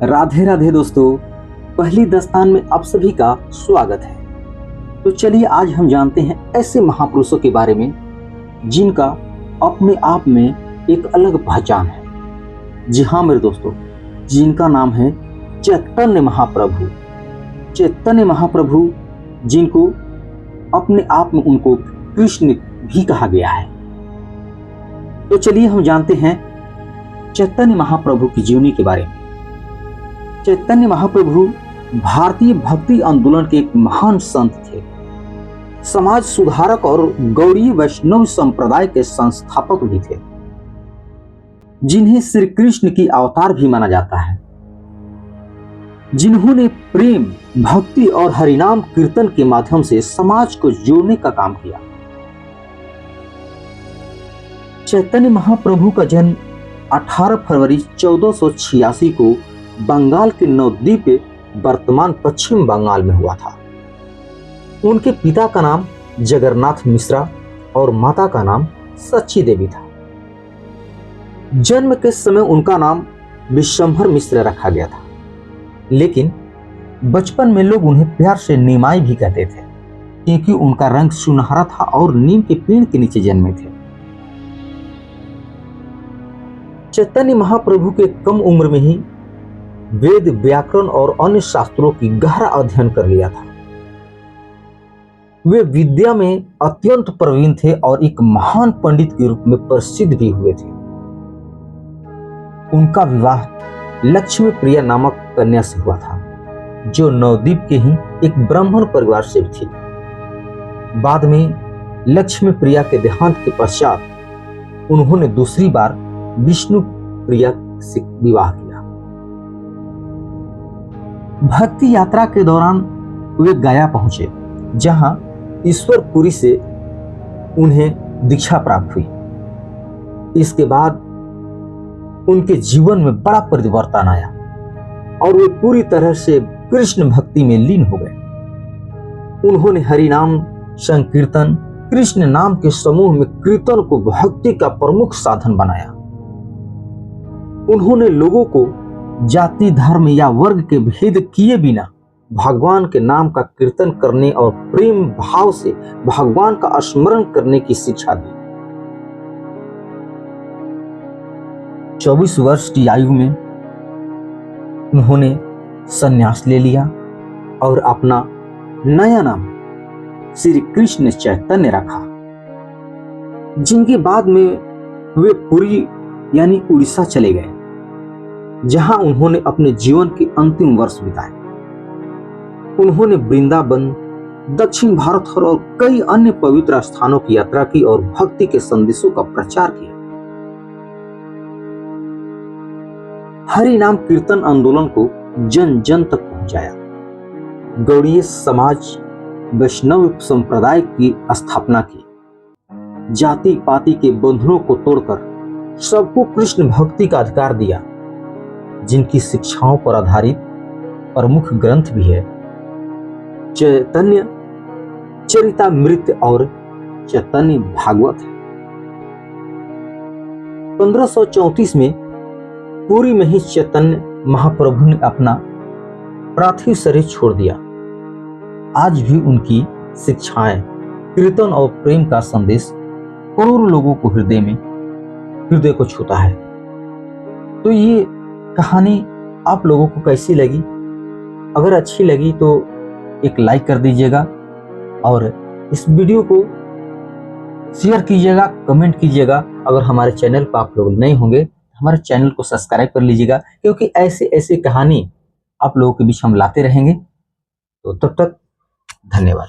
राधे राधे दोस्तों, पहली दास्तान में आप सभी का स्वागत है। तो चलिए आज हम जानते हैं ऐसे महापुरुषों के बारे में जिनका अपने आप में एक अलग पहचान है। जी हाँ मेरे दोस्तों, जिनका नाम है चैतन्य महाप्रभु। चैतन्य महाप्रभु जिनको अपने आप में उनको कृष्ण भी कहा गया है। तो चलिए हम जानते हैं चैतन्य महाप्रभु की जीवनी के बारे में। चैतन्य महाप्रभु भारतीय भक्ति आंदोलन के एक महान संत थे, समाज सुधारक और गौड़ीय वैष्णव संप्रदाय के संस्थापक भी थे, जिन्हें श्री कृष्ण की अवतार भी माना जाता है, जिन्होंने प्रेम, भक्ति और हरिनाम कीर्तन के माध्यम से समाज को जोड़ने का काम किया। चैतन्य महाप्रभु का जन्म 18 फरवरी 1486 को बंगाल के नवद्वीप वर्तमान पश्चिम बंगाल में हुआ था। उनके पिता का नाम जगन्नाथ मिश्रा और माता का नाम सच्ची देवी था। जन्म के समय उनका नाम विश्वंभर मिश्र रखा गया था, लेकिन बचपन में लोग उन्हें प्यार से नीमाई भी कहते थे, क्योंकि उनका रंग सुनहरा था और नीम के पेड़ के नीचे जन्मे थे। चैतन्य महाप्रभु के कम उम्र में ही वेद, व्याकरण और अन्य शास्त्रों की गहरा अध्ययन कर लिया था। वे विद्या में अत्यंत प्रवीण थे और एक महान पंडित के रूप में प्रसिद्ध भी हुए थे। उनका विवाह लक्ष्मी प्रिया नामक कन्या से हुआ था, जो नवद्वीप के ही एक ब्राह्मण परिवार से थी। बाद में लक्ष्मी प्रिया के देहांत के पश्चात उन्होंने दूसरी बार विष्णु प्रिया से विवाह किया। भक्ति यात्रा के दौरान वे गया पहुंचे, जहां ईश्वरपुरी से उन्हें दीक्षा प्राप्त हुई। इसके बाद उनके जीवन में बड़ा परिवर्तन आया और वे पूरी तरह से कृष्ण भक्ति में लीन हो गए। उन्होंने हरिनाम संकीर्तन, कृष्ण नाम के समूह में कीर्तन को भक्ति का प्रमुख साधन बनाया। उन्होंने लोगों को जाति, धर्म या वर्ग के भेद किए बिना भगवान के नाम का कीर्तन करने और प्रेम भाव से भगवान का स्मरण करने की शिक्षा दी। 24 वर्ष की आयु में उन्होंने संन्यास ले लिया और अपना नया नाम श्री कृष्ण चैतन्य रखा, जिनके बाद में वे पुरी यानी उड़ीसा चले गए, जहां उन्होंने अपने जीवन के अंतिम वर्ष बिताए। उन्होंने वृंदावन, दक्षिण भारत और कई अन्य पवित्र स्थानों की यात्रा की और भक्ति के संदेशों का प्रचार किया। हरि नाम कीर्तन आंदोलन को जन जन तक पहुंचाया। गौड़ीय समाज वैष्णव संप्रदाय की स्थापना की। जाति पाति के बंधनों को तोड़कर सबको कृष्ण भक्ति का अधिकार दिया, जिनकी शिक्षाओं पर आधारित प्रमुख ग्रंथ भी है चैतन्य चरितामृत और चैतन्य भागवत है। 1534 में पुरी में ही चैतन्य महाप्रभु ने अपना पार्थिव शरीर छोड़ दिया। आज भी उनकी शिक्षाएं, कीर्तन और प्रेम का संदेश करोड़ों लोगों को हृदय को छूता है। तो ये कहानी आप लोगों को कैसी लगी? अगर अच्छी लगी तो एक लाइक कर दीजिएगा और इस वीडियो को शेयर कीजिएगा, कमेंट कीजिएगा। अगर हमारे चैनल पर आप लोग नए होंगे हमारे चैनल को सब्सक्राइब कर लीजिएगा, क्योंकि ऐसे कहानी आप लोगों के बीच हम लाते रहेंगे। तो तब तक धन्यवाद।